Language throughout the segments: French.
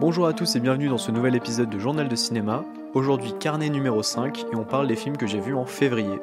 Bonjour à tous et bienvenue dans ce nouvel épisode de Journal de cinéma. Aujourd'hui carnet numéro 5 et on parle des films que j'ai vus en février.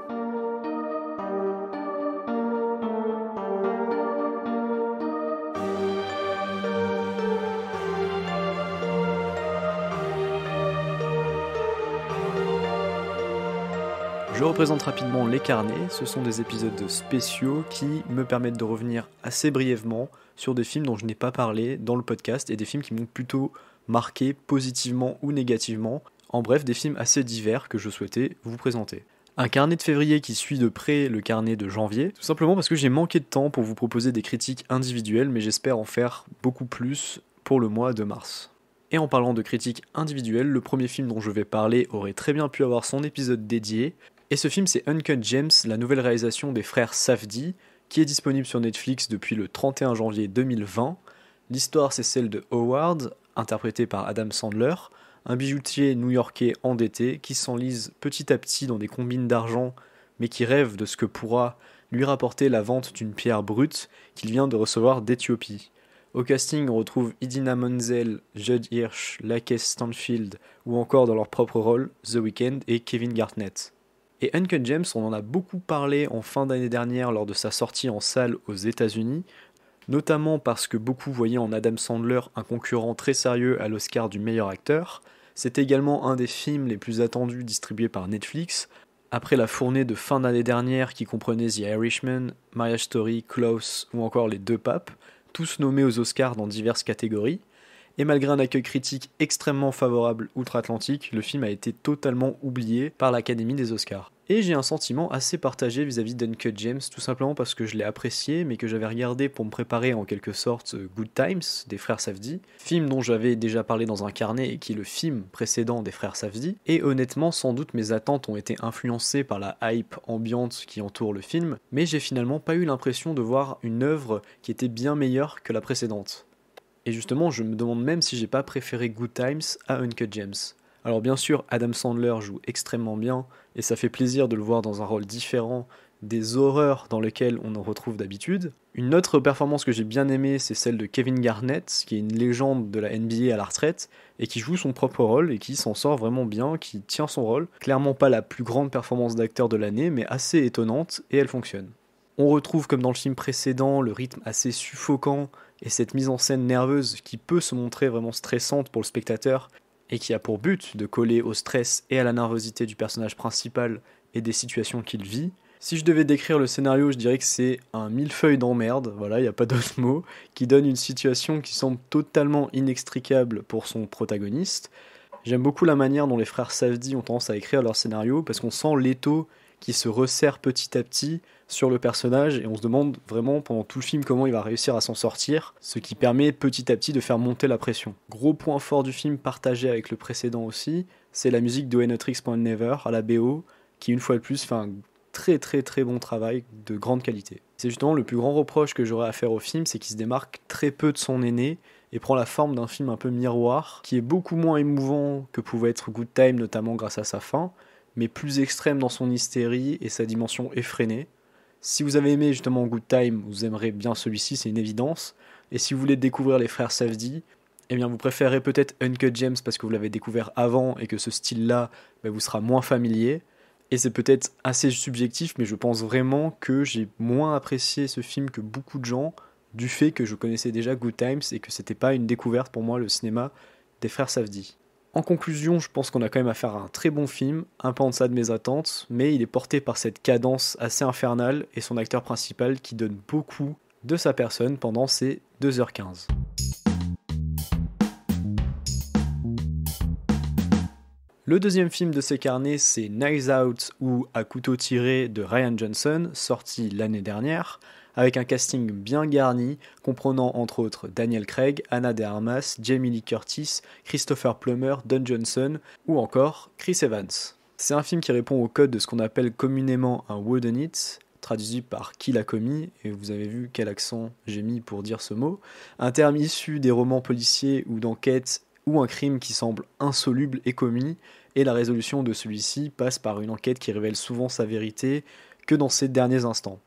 Je représente rapidement les carnets, ce sont des épisodes spéciaux qui me permettent de revenir assez brièvement sur des films dont je n'ai pas parlé dans le podcast et des films qui m'ont plutôt marqué positivement ou négativement, en bref des films assez divers que je souhaitais vous présenter. Un carnet de février qui suit de près le carnet de janvier, tout simplement parce que j'ai manqué de temps pour vous proposer des critiques individuelles, mais j'espère en faire beaucoup plus pour le mois de mars. Et en parlant de critiques individuelles, le premier film dont je vais parler aurait très bien pu avoir son épisode dédié, et ce film c'est Uncut Gems, la nouvelle réalisation des frères Safdie, qui est disponible sur Netflix depuis le 31 janvier 2020. L'histoire c'est celle de Howard, interprété par Adam Sandler, un bijoutier new-yorkais endetté qui s'enlise petit à petit dans des combines d'argent, mais qui rêve de ce que pourra lui rapporter la vente d'une pierre brute qu'il vient de recevoir d'Éthiopie. Au casting, on retrouve Idina Menzel, Judd Hirsch, Lakeith Stanfield ou encore dans leur propre rôle, The Weeknd et Kevin Garnett. Et Uncut Gems, on en a beaucoup parlé en fin d'année dernière lors de sa sortie en salle aux États-Unis, notamment parce que beaucoup voyaient en Adam Sandler un concurrent très sérieux à l'Oscar du meilleur acteur. C'est également un des films les plus attendus distribués par Netflix, après la fournée de fin d'année dernière qui comprenait The Irishman, Marriage Story, Klaus ou encore Les Deux Papes, tous nommés aux Oscars dans diverses catégories. Et malgré un accueil critique extrêmement favorable outre-Atlantique, le film a été totalement oublié par l'Académie des Oscars. Et j'ai un sentiment assez partagé vis-à-vis d'Uncut Gems, tout simplement parce que je l'ai apprécié, mais que j'avais regardé pour me préparer en quelque sorte Good Times des frères Safdie, film dont j'avais déjà parlé dans un carnet et qui est le film précédent des frères Safdie, et honnêtement sans doute mes attentes ont été influencées par la hype ambiante qui entoure le film, mais j'ai finalement pas eu l'impression de voir une œuvre qui était bien meilleure que la précédente. Et justement, je me demande même si j'ai pas préféré Good Times à Uncut Gems. Alors bien sûr, Adam Sandler joue extrêmement bien, et ça fait plaisir de le voir dans un rôle différent des horreurs dans lesquelles on en retrouve d'habitude. Une autre performance que j'ai bien aimée, c'est celle de Kevin Garnett, qui est une légende de la NBA à la retraite, et qui joue son propre rôle, et qui s'en sort vraiment bien, qui tient son rôle. Clairement pas la plus grande performance d'acteur de l'année, mais assez étonnante, et elle fonctionne. On retrouve, comme dans le film précédent, le rythme assez suffocant, et cette mise en scène nerveuse qui peut se montrer vraiment stressante pour le spectateur, et qui a pour but de coller au stress et à la nervosité du personnage principal et des situations qu'il vit. Si je devais décrire le scénario, je dirais que c'est un millefeuille d'emmerde, voilà, il n'y a pas d'autre mot, qui donne une situation qui semble totalement inextricable pour son protagoniste. J'aime beaucoup la manière dont les frères Safdie ont tendance à écrire leur scénario, parce qu'on sent l'étau qui se resserre petit à petit sur le personnage et on se demande vraiment pendant tout le film comment il va réussir à s'en sortir, ce qui permet petit à petit de faire monter la pression. Gros point fort du film partagé avec le précédent aussi, c'est la musique de When a Trick's Point Never à la BO, qui une fois de plus fait un très bon travail de grande qualité. C'est justement le plus grand reproche que j'aurais à faire au film, c'est qu'il se démarque très peu de son aîné et prend la forme d'un film un peu miroir, qui est beaucoup moins émouvant que pouvait être Good Time, notamment grâce à sa fin, mais plus extrême dans son hystérie et sa dimension effrénée. Si vous avez aimé justement Good Time, vous aimerez bien celui-ci, c'est une évidence. Et si vous voulez découvrir les frères Safdie, eh bien vous préférez peut-être Uncut Gems parce que vous l'avez découvert avant et que ce style-là vous sera moins familier. Et c'est peut-être assez subjectif, mais je pense vraiment que j'ai moins apprécié ce film que beaucoup de gens du fait que je connaissais déjà Good Times et que c'était pas une découverte pour moi le cinéma des frères Safdie. En conclusion, je pense qu'on a quand même affaire à un très bon film, un peu en deçà de mes attentes, mais il est porté par cette cadence assez infernale et son acteur principal qui donne beaucoup de sa personne pendant ces 2h15. Le deuxième film de ces carnets, c'est Knives Out ou À couteau tiré de Rian Johnson, sorti l'année dernière, avec un casting bien garni, comprenant entre autres Daniel Craig, Ana de Armas, Jamie Lee Curtis, Christopher Plummer, Don Johnson ou encore Chris Evans. C'est un film qui répond au code de ce qu'on appelle communément un whodunit, traduit par qui l'a commis, et vous avez vu quel accent j'ai mis pour dire ce mot, un terme issu des romans policiers ou d'enquête où un crime qui semble insoluble est commis, et la résolution de celui-ci passe par une enquête qui révèle souvent sa vérité que dans ses derniers instants.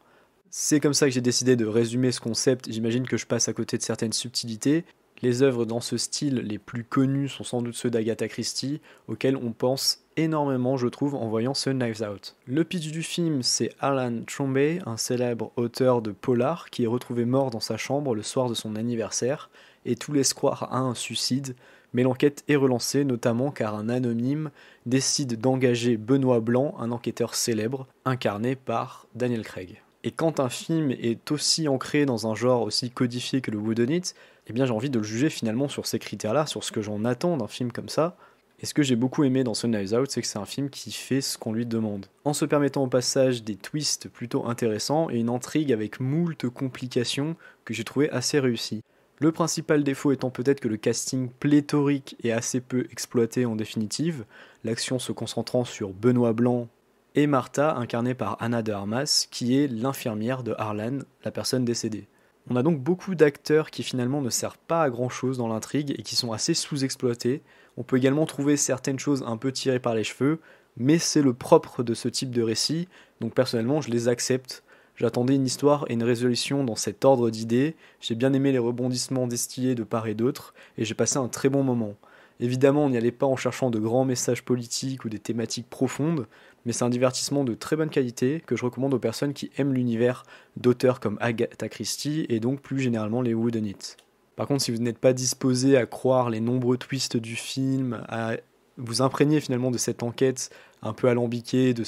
C'est comme ça que j'ai décidé de résumer ce concept, j'imagine que je passe à côté de certaines subtilités. Les œuvres dans ce style les plus connues sont sans doute ceux d'Agatha Christie, auxquels on pense énormément, je trouve, en voyant ce Knives Out. Le pitch du film, c'est Harlan Thrombey, un célèbre auteur de polar, qui est retrouvé mort dans sa chambre le soir de son anniversaire, et tout laisse croire à un suicide, mais l'enquête est relancée, notamment car un anonyme décide d'engager Benoît Blanc, un enquêteur célèbre, incarné par Daniel Craig. Et quand un film est aussi ancré dans un genre aussi codifié que le whodunit, eh bien j'ai envie de le juger finalement sur ces critères-là, sur ce que j'en attends d'un film comme ça. Et ce que j'ai beaucoup aimé dans ce Knives Out, c'est que c'est un film qui fait ce qu'on lui demande. En se permettant au passage des twists plutôt intéressants et une intrigue avec moult complications que j'ai trouvé assez réussie. Le principal défaut étant peut-être que le casting pléthorique est assez peu exploité en définitive, l'action se concentrant sur Benoît Blanc et Martha, incarnée par Anna de Armas, qui est l'infirmière de Harlan, la personne décédée. On a donc beaucoup d'acteurs qui finalement ne servent pas à grand chose dans l'intrigue et qui sont assez sous-exploités. On peut également trouver certaines choses un peu tirées par les cheveux, mais c'est le propre de ce type de récit, donc personnellement je les accepte. J'attendais une histoire et une résolution dans cet ordre d'idées, j'ai bien aimé les rebondissements distillés de part et d'autre, et j'ai passé un très bon moment. Évidemment, on n'y allait pas en cherchant de grands messages politiques ou des thématiques profondes, mais c'est un divertissement de très bonne qualité que je recommande aux personnes qui aiment l'univers d'auteurs comme Agatha Christie et donc plus généralement les whodunits. Par contre, si vous n'êtes pas disposé à croire les nombreux twists du film, à vous imprégner finalement de cette enquête un peu alambiquée, de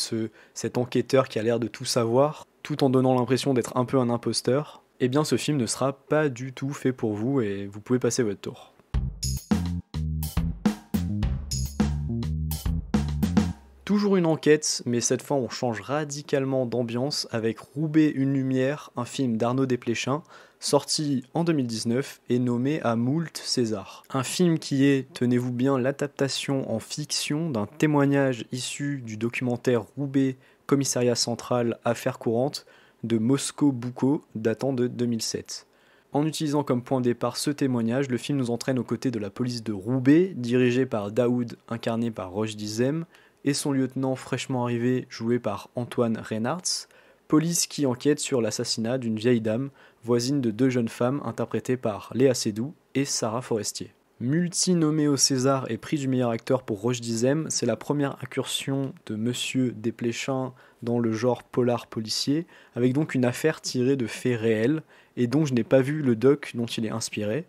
cet enquêteur qui a l'air de tout savoir, tout en donnant l'impression d'être un peu un imposteur, eh bien ce film ne sera pas du tout fait pour vous et vous pouvez passer votre tour. Toujours une enquête, mais cette fois on change radicalement d'ambiance avec Roubaix une lumière, un film d'Arnaud Desplechin, sorti en 2019 et nommé à moult César. Un film qui est, tenez-vous bien, l'adaptation en fiction d'un témoignage issu du documentaire Roubaix, Commissariat Central, Affaires courantes de Mosco Boucaud, datant de 2007. En utilisant comme point de départ ce témoignage, le film nous entraîne aux côtés de la police de Roubaix, dirigée par Daoud, incarné par Rochdy Zem, et son lieutenant fraîchement arrivé, joué par Antoine Reynards, police qui enquête sur l'assassinat d'une vieille dame, voisine de deux jeunes femmes interprétées par Léa Seydoux et Sarah Forestier. Multi-nommé au César et prix du meilleur acteur pour Rochdy Zem, c'est la première incursion de Monsieur Desplechin dans le genre polar policier, avec donc une affaire tirée de faits réels, et dont je n'ai pas vu le doc dont il est inspiré.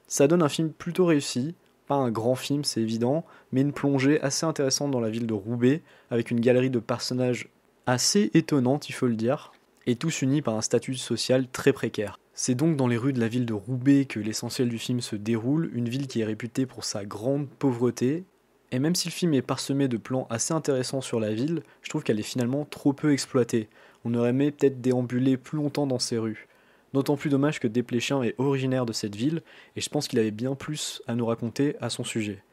Ça donne un film plutôt réussi, pas un grand film c'est évident, mais une plongée assez intéressante dans la ville de Roubaix, avec une galerie de personnages assez étonnante il faut le dire, et tous unis par un statut social très précaire. C'est donc dans les rues de la ville de Roubaix que l'essentiel du film se déroule, une ville qui est réputée pour sa grande pauvreté, et même si le film est parsemé de plans assez intéressants sur la ville, je trouve qu'elle est finalement trop peu exploitée. On aurait aimé peut-être déambuler plus longtemps dans ces rues. D'autant plus dommage que Desplechin est originaire de cette ville, et je pense qu'il avait bien plus à nous raconter à son sujet.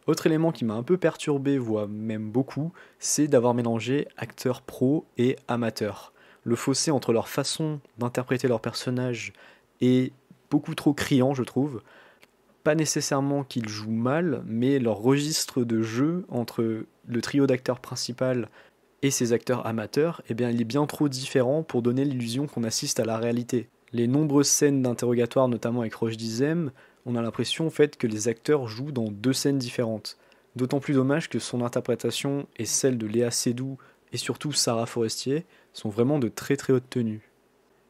Autre élément qui m'a un peu perturbé, voire même beaucoup, c'est d'avoir mélangé acteurs pro et amateurs. Le fossé entre leur façon d'interpréter leurs personnages est beaucoup trop criant, je trouve. Pas nécessairement qu'ils jouent mal, mais leur registre de jeu entre le trio d'acteurs principal et ces acteurs amateurs, eh bien, il est bien trop différent pour donner l'illusion qu'on assiste à la réalité. Les nombreuses scènes d'interrogatoire, notamment avec Rochdy Zem, on a l'impression en fait que les acteurs jouent dans deux scènes différentes. D'autant plus dommage que son interprétation et celle de Léa Seydoux et surtout Sarah Forestier sont vraiment de très très haute tenue.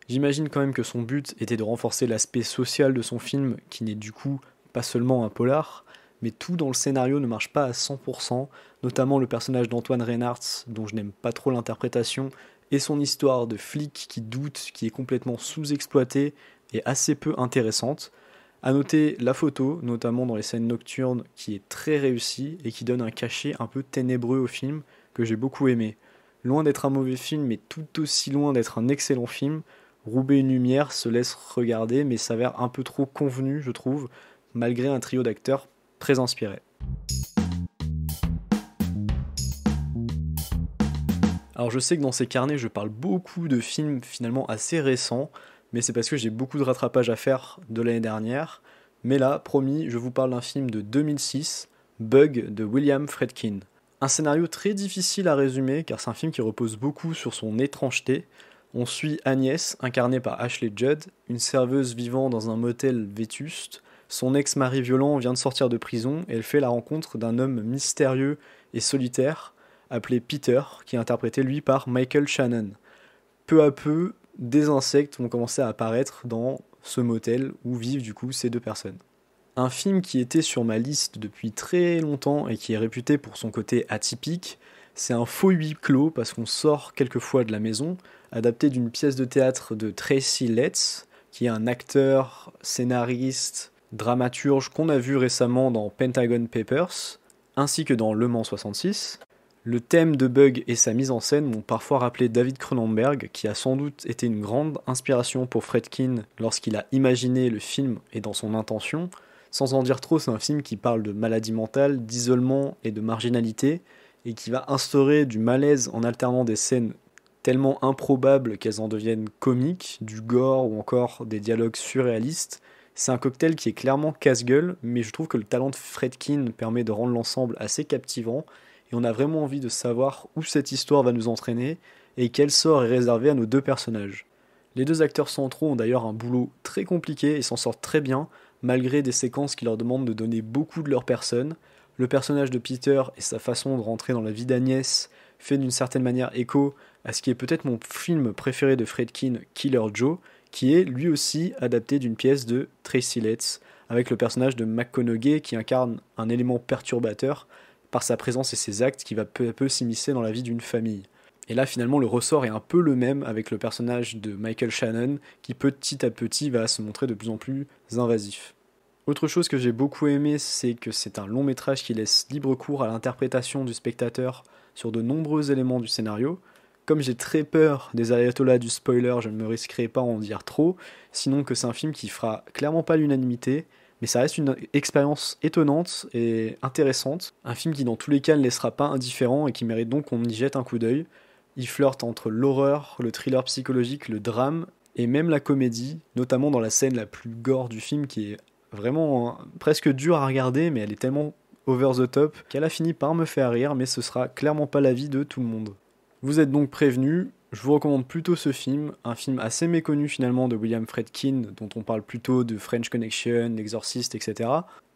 J'imagine quand même que son but était de renforcer l'aspect social de son film, qui n'est du coup pas seulement un polar, mais tout dans le scénario ne marche pas à 100%, notamment le personnage d'Antoine Reynards, dont je n'aime pas trop l'interprétation, et son histoire de flic qui doute, qui est complètement sous-exploitée et assez peu intéressante. A noter la photo, notamment dans les scènes nocturnes, qui est très réussie et qui donne un cachet un peu ténébreux au film que j'ai beaucoup aimé. Loin d'être un mauvais film, mais tout aussi loin d'être un excellent film, Roubaix une lumière se laisse regarder, mais s'avère un peu trop convenu, je trouve, malgré un trio d'acteurs très inspiré. Alors je sais que dans ces carnets, je parle beaucoup de films finalement assez récents, mais c'est parce que j'ai beaucoup de rattrapage à faire de l'année dernière. Mais là, promis, je vous parle d'un film de 2006, Bug de William Friedkin. Un scénario très difficile à résumer car c'est un film qui repose beaucoup sur son étrangeté. On suit Agnès, incarnée par Ashley Judd, une serveuse vivant dans un motel vétuste, Son ex-mari violent vient de sortir de prison et elle fait la rencontre d'un homme mystérieux et solitaire appelé Peter, qui est interprété lui par Michael Shannon. Peu à peu, des insectes vont commencer à apparaître dans ce motel où vivent du coup ces deux personnes. Un film qui était sur ma liste depuis très longtemps et qui est réputé pour son côté atypique, c'est un faux huis clos parce qu'on sort quelquefois de la maison, adapté d'une pièce de théâtre de Tracy Letts, qui est un acteur, scénariste, dramaturge qu'on a vu récemment dans Pentagon Papers, ainsi que dans Le Mans 66. Le thème de Bug et sa mise en scène m'ont parfois rappelé David Cronenberg, qui a sans doute été une grande inspiration pour Friedkin lorsqu'il a imaginé le film et dans son intention. Sans en dire trop, c'est un film qui parle de maladie mentale, d'isolement et de marginalité, et qui va instaurer du malaise en alternant des scènes tellement improbables qu'elles en deviennent comiques, du gore ou encore des dialogues surréalistes. C'est un cocktail qui est clairement casse-gueule, mais je trouve que le talent de Friedkin permet de rendre l'ensemble assez captivant, et on a vraiment envie de savoir où cette histoire va nous entraîner, et quel sort est réservé à nos deux personnages. Les deux acteurs centraux ont d'ailleurs un boulot très compliqué et s'en sortent très bien, malgré des séquences qui leur demandent de donner beaucoup de leur personne. Le personnage de Peter et sa façon de rentrer dans la vie d'Agnès fait d'une certaine manière écho à ce qui est peut-être mon film préféré de Friedkin, Killer Joe, qui est lui aussi adapté d'une pièce de Tracy Letts, avec le personnage de McConaughey qui incarne un élément perturbateur par sa présence et ses actes qui va peu à peu s'immiscer dans la vie d'une famille. Et là finalement le ressort est un peu le même avec le personnage de Michael Shannon qui petit à petit va se montrer de plus en plus invasif. Autre chose que j'ai beaucoup aimé, c'est que c'est un long métrage qui laisse libre cours à l'interprétation du spectateur sur de nombreux éléments du scénario. Comme j'ai très peur des ayatollahs du spoiler, je ne me risquerai pas à en dire trop, sinon que c'est un film qui fera clairement pas l'unanimité, mais ça reste une expérience étonnante et intéressante. Un film qui dans tous les cas ne laissera pas indifférent et qui mérite donc qu'on y jette un coup d'œil. Il flirte entre l'horreur, le thriller psychologique, le drame et même la comédie, notamment dans la scène la plus gore du film qui est vraiment presque dure à regarder, mais elle est tellement over the top qu'elle a fini par me faire rire, mais ce sera clairement pas l'avis de tout le monde. Vous êtes donc prévenus, je vous recommande plutôt ce film, un film assez méconnu finalement de William Friedkin, dont on parle plutôt de French Connection, L'Exorciste, etc.,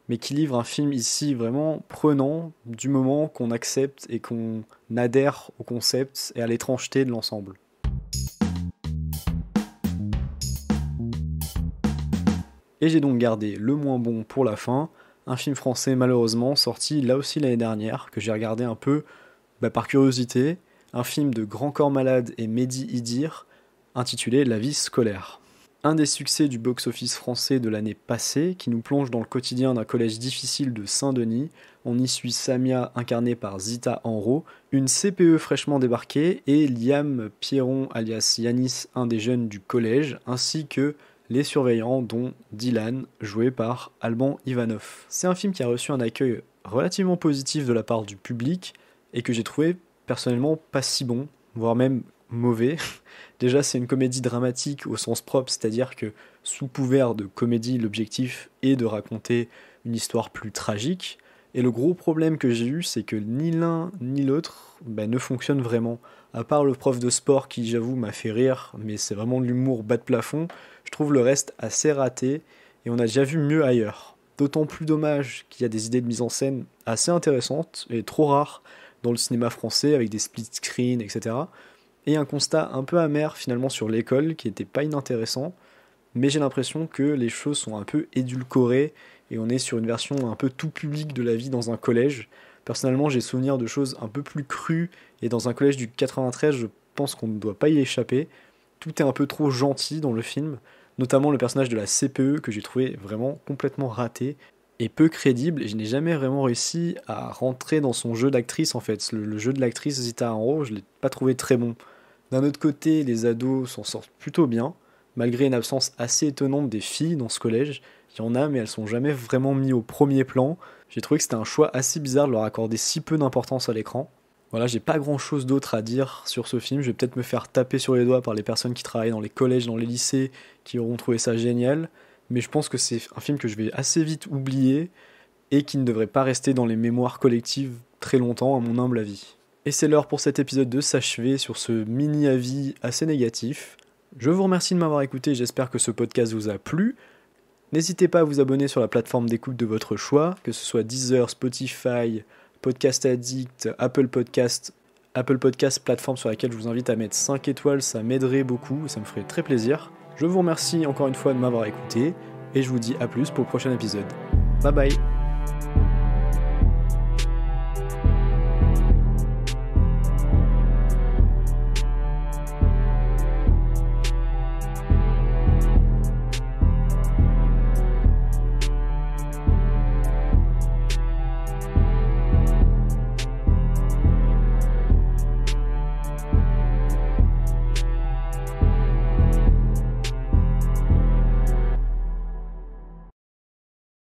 mais qui livre un film ici vraiment prenant du moment qu'on accepte et qu'on adhère au concept et à l'étrangeté de l'ensemble. Et j'ai donc gardé le moins bon pour la fin, un film français malheureusement sorti là aussi l'année dernière, que j'ai regardé un peu par curiosité, un film de Grand Corps Malade et Mehdi Idir, intitulé La vie scolaire. Un des succès du box-office français de l'année passée, qui nous plonge dans le quotidien d'un collège difficile de Saint-Denis. On y suit Samia, incarnée par Zita Enro, une CPE fraîchement débarquée, et Liam Pierron, alias Yanis, un des jeunes du collège, ainsi que les surveillants, dont Dylan, joué par Alban Ivanov. C'est un film qui a reçu un accueil relativement positif de la part du public, et que j'ai trouvé personnellement pas si bon, voire même mauvais. Déjà, c'est une comédie dramatique au sens propre, c'est-à-dire que sous couvert de comédie, l'objectif est de raconter une histoire plus tragique. Et le gros problème que j'ai eu, c'est que ni l'un ni l'autre ne fonctionne vraiment. À part le prof de sport qui, j'avoue, m'a fait rire, mais c'est vraiment de l'humour bas de plafond, je trouve le reste assez raté, et on a déjà vu mieux ailleurs. D'autant plus dommage qu'il y a des idées de mise en scène assez intéressantes, et trop rares dans le cinéma français, avec des split screens, etc., et un constat un peu amer finalement sur l'école qui était pas inintéressant, mais j'ai l'impression que les choses sont un peu édulcorées et on est sur une version un peu tout public de la vie dans un collège. Personnellement, j'ai souvenir de choses un peu plus crues et dans un collège du 93, je pense qu'on ne doit pas y échapper. Tout est un peu trop gentil dans le film, notamment le personnage de la CPE que j'ai trouvé vraiment complètement raté et peu crédible, et je n'ai jamais vraiment réussi à rentrer dans son jeu d'actrice en fait. Le jeu de l'actrice Zita Enro, je ne l'ai pas trouvé très bon. D'un autre côté, les ados s'en sortent plutôt bien, malgré une absence assez étonnante des filles dans ce collège. Il y en a, mais elles sont jamais vraiment mises au premier plan. J'ai trouvé que c'était un choix assez bizarre de leur accorder si peu d'importance à l'écran. Voilà, j'ai pas grand chose d'autre à dire sur ce film. Je vais peut-être me faire taper sur les doigts par les personnes qui travaillent dans les collèges, dans les lycées, qui auront trouvé ça génial. Mais je pense que c'est un film que je vais assez vite oublier et qui ne devrait pas rester dans les mémoires collectives très longtemps, à mon humble avis. Et c'est l'heure pour cet épisode de s'achever sur ce mini-avis assez négatif. Je vous remercie de m'avoir écouté, j'espère que ce podcast vous a plu. N'hésitez pas à vous abonner sur la plateforme d'écoute de votre choix, que ce soit Deezer, Spotify, Podcast Addict, Apple Podcast, plateforme sur laquelle je vous invite à mettre 5 étoiles, ça m'aiderait beaucoup, ça me ferait très plaisir. Je vous remercie encore une fois de m'avoir écouté, et je vous dis à plus pour le prochain épisode. Bye bye.